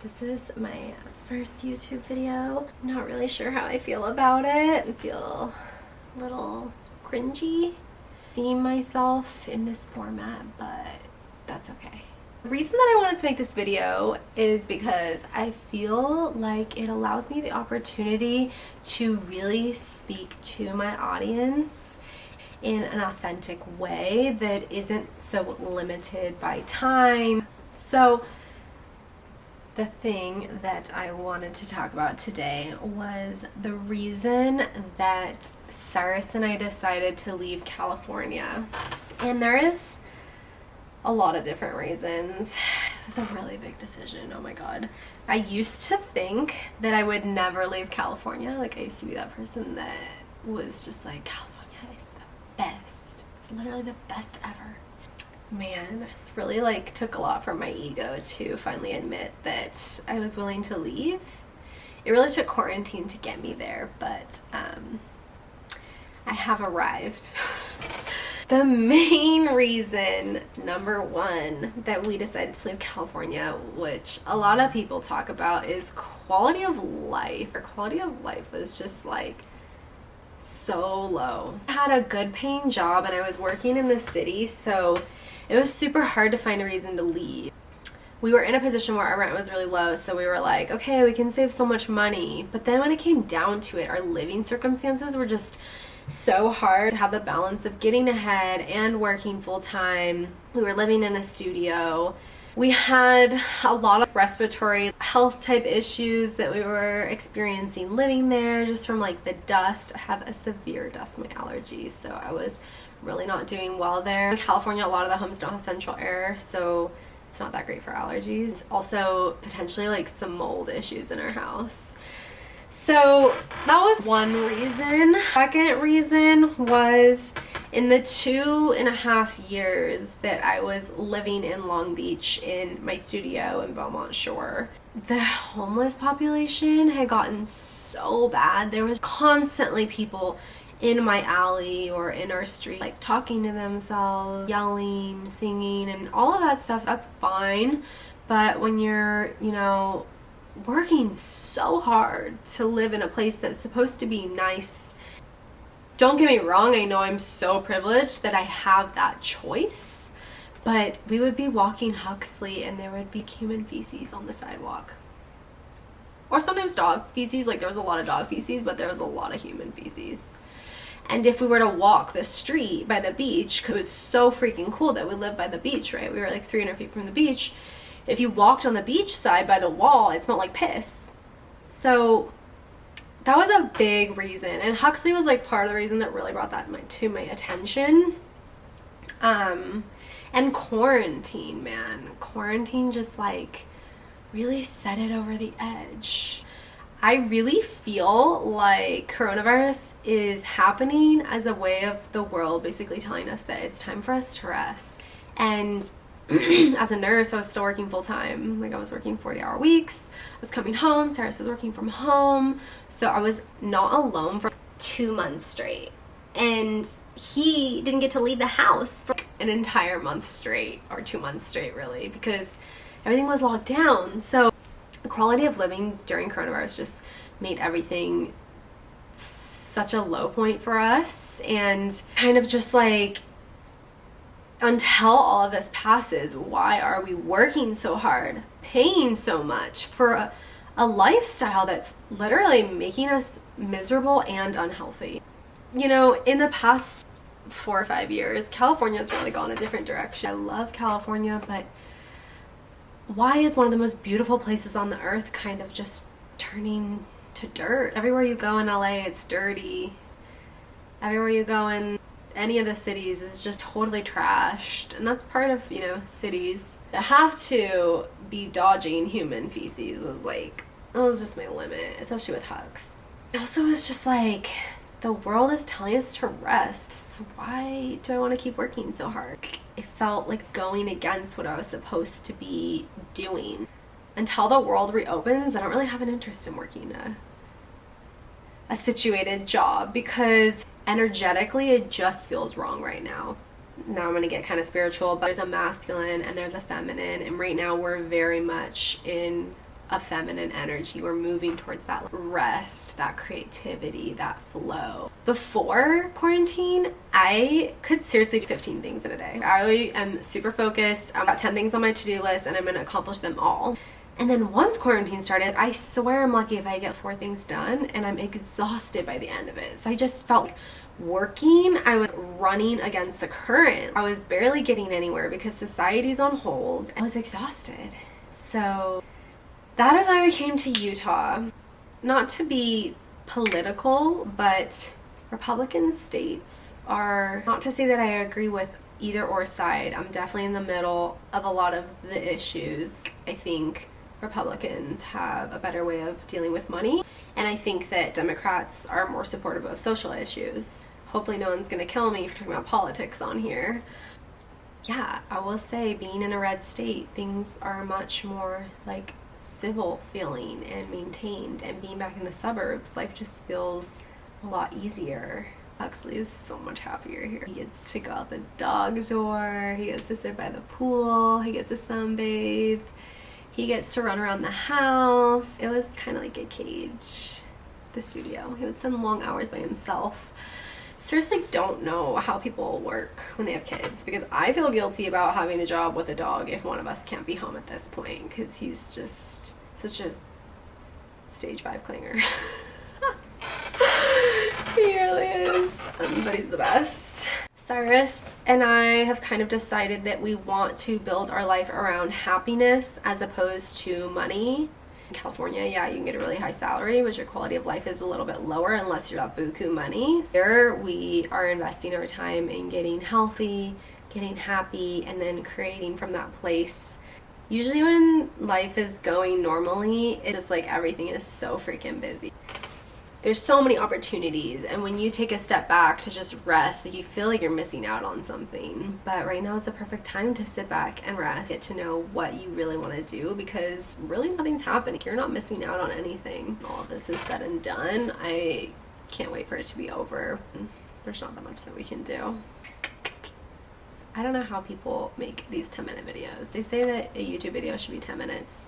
This is my first YouTube video. I'm not really sure how I feel about it. I feel a little cringy seeing myself in this format, but that's okay. The reason that I wanted to make this video is because I feel like it allows me the opportunity to really speak to my audience in an authentic way that isn't so limited by time. So the thing that I wanted to talk about today was the reason that Cyrus and I decided to leave California. And there is a lot of different reasons. It was a really big decision, oh my god. I used to think that I would never leave California. Like, I used to be that person that was just like, California is the best. It's literally the best ever. Man, it really took a lot from my ego to finally admit that I was willing to leave. It really took quarantine to get me there, but I have arrived. The main reason, number one, that we decided to leave California, which a lot of people talk about, is quality of life. Our quality of life was just so low. I had a good paying job and I was working in the city, so it was super hard to find a reason to leave. We were in a position where our rent was really low, so we were like, okay, we can save so much money. But then when it came down to it, our living circumstances were just so hard to have the balance of getting ahead and working full time. We were living in a studio. We had a lot of respiratory health type issues that we were experiencing living there, just from the dust. I have a severe dust mite allergy, so I was really not doing well there. In California, a lot of the homes don't have central air, so it's not that great for allergies. Also, potentially some mold issues in our house. So that was one reason. Second reason was in the 2.5 years that I was living in Long Beach in my studio in Beaumont Shore, the homeless population had gotten so bad. There was constantly people in my alley or in our street talking to themselves, yelling, singing, and all of that stuff. That's fine, but when you're working so hard to live in a place that's supposed to be nice, don't get me wrong, I know I'm so privileged that I have that choice, but we would be walking Huxley and there would be human feces on the sidewalk, or sometimes dog feces. There was a lot of dog feces, but there was a lot of human feces. And if we were to walk the street by the beach, because it was so freaking cool that we lived by the beach, right? We were 300 feet from the beach. If you walked on the beach side by the wall, it smelled like piss. So that was a big reason. And Huxley was part of the reason that really brought that to my attention. And quarantine, man. Quarantine just really set it over the edge. I really feel like coronavirus is happening as a way of the world basically telling us that it's time for us to rest. And as a nurse, I was still working full time. I was working 40-hour weeks. I was coming home. Cyrus was working from home. So I was not alone for 2 months straight. And he didn't get to leave the house for an entire month straight, or 2 months straight really, because everything was locked down. So the quality of living during coronavirus just made everything such a low point for us, and kind of just until all of this passes, why are we working so hard, paying so much for a lifestyle that's literally making us miserable and unhealthy? In the past 4 or 5 years, California's really gone a different direction. I love California, but why is one of the most beautiful places on the earth kind of just turning to dirt? Everywhere you go in LA, it's dirty. Everywhere you go in any of the cities is just totally trashed. And that's part of, cities. To have to be dodging human feces was that was just my limit, especially with hugs. It also was just the world is telling us to rest, so why do I want to keep working so hard? It felt like going against what I was supposed to be doing. Until the world reopens, I don't really have an interest in working a situated job, because energetically it just feels wrong right now. Now I'm going to get kind of spiritual, but there's a masculine and there's a feminine, and right now we're very much in a feminine energy. We're moving towards that rest, that creativity, that flow. Before quarantine, I could seriously do 15 things in a day. I am super focused. I've got 10 things on my to-do list and I'm gonna accomplish them all. And then once quarantine started, I swear I'm lucky if I get 4 things done, and I'm exhausted by the end of it. So I just felt like working, I was running against the current. I was barely getting anywhere because society's on hold. I was exhausted. So that is why we came to Utah. Not to be political, but Republican states are, not to say that I agree with either or side. I'm definitely in the middle of a lot of the issues. I think Republicans have a better way of dealing with money, and I think that Democrats are more supportive of social issues. Hopefully no one's gonna kill me for talking about politics on here. Yeah, I will say, being in a red state, things are much more like civil feeling and maintained, and being back in the suburbs, life just feels a lot easier. Huxley is so much happier here. He gets to go out the dog door, he gets to sit by the pool, he gets to sunbathe, he gets to run around the house. It was kind of like a cage, the studio. He would spend long hours by himself. Seriously don't know how people work when they have kids, because I feel guilty about having a job with a dog if one of us can't be home at this point, because he's just such a stage 5 clinger. He really is, but he's the best. Cyrus and I have kind of decided that we want to build our life around happiness as opposed to money. In California, yeah, you can get a really high salary, but your quality of life is a little bit lower unless you've got buku money. Here, we are investing our time in getting healthy, getting happy, and then creating from that place. Usually when life is going normally, it's just like everything is so freaking busy. There's so many opportunities, and when you take a step back to just rest, you feel like you're missing out on something. But right now is the perfect time to sit back and rest, get to know what you really want to do, because really nothing's happening. You're not missing out on anything. All of this is said and done. I can't wait for it to be over. There's not that much that we can do. I don't know how people make these 10-minute videos. They say that a YouTube video should be 10 minutes.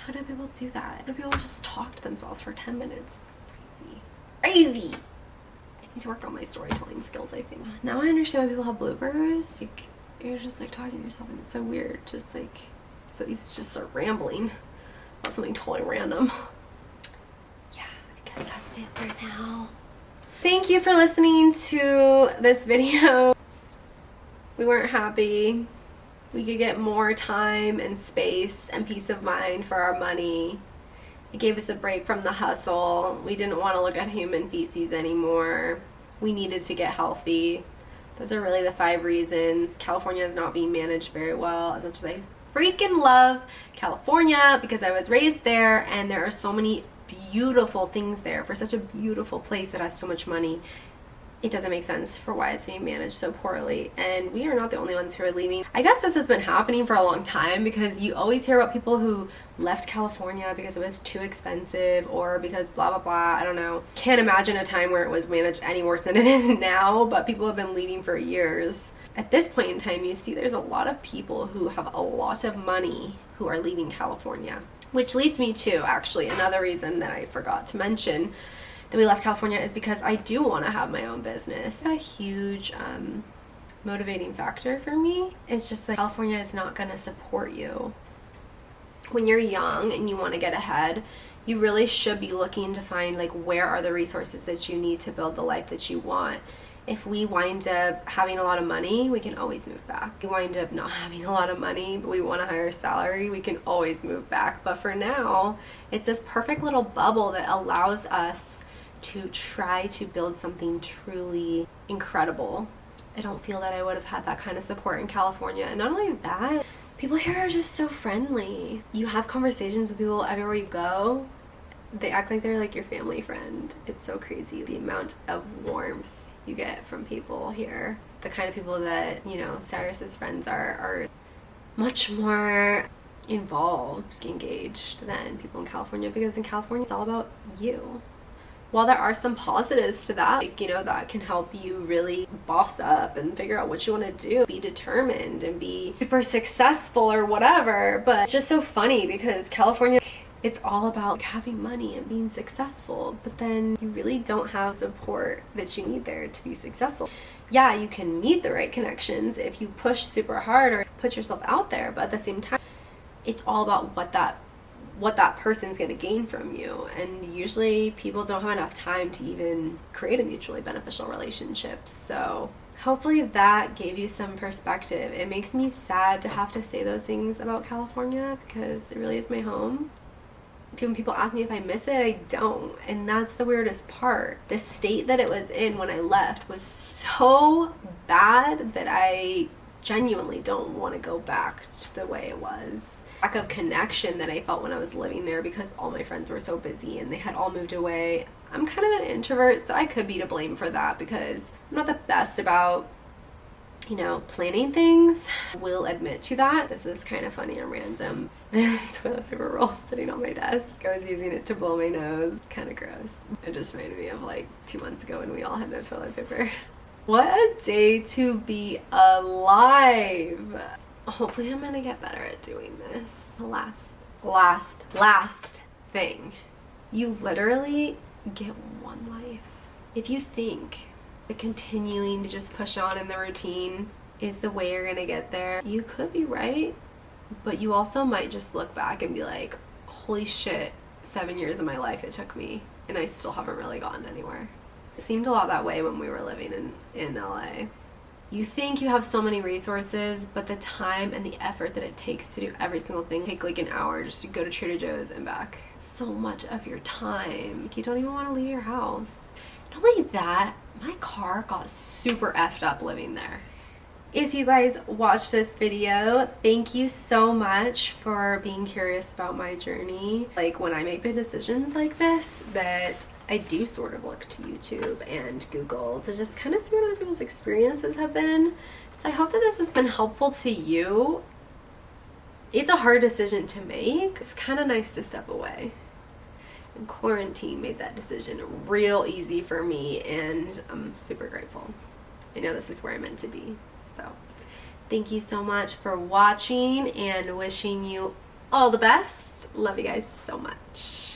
How do people do that? How do people just talk to themselves for 10 minutes? Crazy. I need to work on my storytelling skills, I think. Now I understand why people have bloopers. Like, you're just like talking to yourself, and it's so weird. Just like, so easy to just start rambling about something totally random. Yeah, I guess that's it for now. Thank you for listening to this video. We weren't happy. We could get more time and space and peace of mind for our money. It gave us a break from the hustle. We didn't want to look at human feces anymore. We needed to get healthy. Those are really the 5 reasons. California is not being managed very well, as much as I freaking love California because I was raised there, and there are so many beautiful things there for such a beautiful place that has so much money. It doesn't make sense for why it's being managed so poorly, and we are not the only ones who are leaving. I guess this has been happening for a long time, because you always hear about people who left California because it was too expensive or because blah blah blah. I don't know. Can't imagine a time where it was managed any worse than it is now, but people have been leaving for years. At this point in time, you see there's a lot of people who have a lot of money who are leaving California, which leads me to actually another reason that I forgot to mention that we left California is because I do want to have my own business. A huge motivating factor for me is just that California is not going to support you. When you're young and you want to get ahead, you really should be looking to find like where are the resources that you need to build the life that you want. If we wind up having a lot of money, we can always move back. If we wind up not having a lot of money, but we want a higher salary, we can always move back. But for now, it's this perfect little bubble that allows us to try to build something truly incredible. I don't feel that I would have had that kind of support in California. And not only that, people here are just so friendly. You have conversations with people everywhere you go. They act like they're like your family friend. It's so crazy the amount of warmth you get from people here. The kind of people that, you know, Cyrus's friends are much more involved, engaged than people in California, because in California it's all about you. while there are some positives to that, like, you know, that can help you really boss up and figure out what you want to do, be determined and be super successful or whatever. But it's just so funny because California, it's all about like having money and being successful, but then you really don't have support that you need there to be successful. Yeah, you can meet the right connections if you push super hard or put yourself out there, but at the same time, it's all about what that person's going to gain from you. And usually people don't have enough time to even create a mutually beneficial relationship. So hopefully that gave you some perspective. It makes me sad to have to say those things about California because it really is my home. When people ask me if I miss it, I don't. And that's the weirdest part. The state that it was in when I left was so bad that I genuinely don't want to go back to the way it was. Lack of connection that I felt when I was living there because all my friends were so busy and they had all moved away. I'm kind of an introvert, so I could be to blame for that because I'm not the best about, you know, planning things. Will admit to that. This is kind of funny and random. This toilet paper roll sitting on my desk. I was using it to blow my nose. Kind of gross. It just reminded me of like 2 months ago when we all had no toilet paper. What a day to be alive. Hopefully I'm gonna get better at doing this. Last thing. You literally get one life. If you think that continuing to just push on in the routine is the way you're gonna get there, you could be right, but you also might just look back and be like, holy shit, 7 years of my life it took me and I still haven't really gotten anywhere. It seemed a lot that way when we were living in LA. You think you have so many resources, but the time and the effort that it takes to do every single thing take like an hour just to go to Trader Joe's and back. So much of your time. You don't even want to leave your house. Not only that, my car got super effed up living there. If you guys watched this video, thank you so much for being curious about my journey. Like when I make big decisions like this, that I do sort of look to YouTube and Google to just kind of see what other people's experiences have been. So I hope that this has been helpful to you. It's a hard decision to make. It's kind of nice to step away. And quarantine made that decision real easy for me, and I'm super grateful. I know this is where I'm meant to be. So thank you so much for watching and wishing you all the best. Love you guys so much.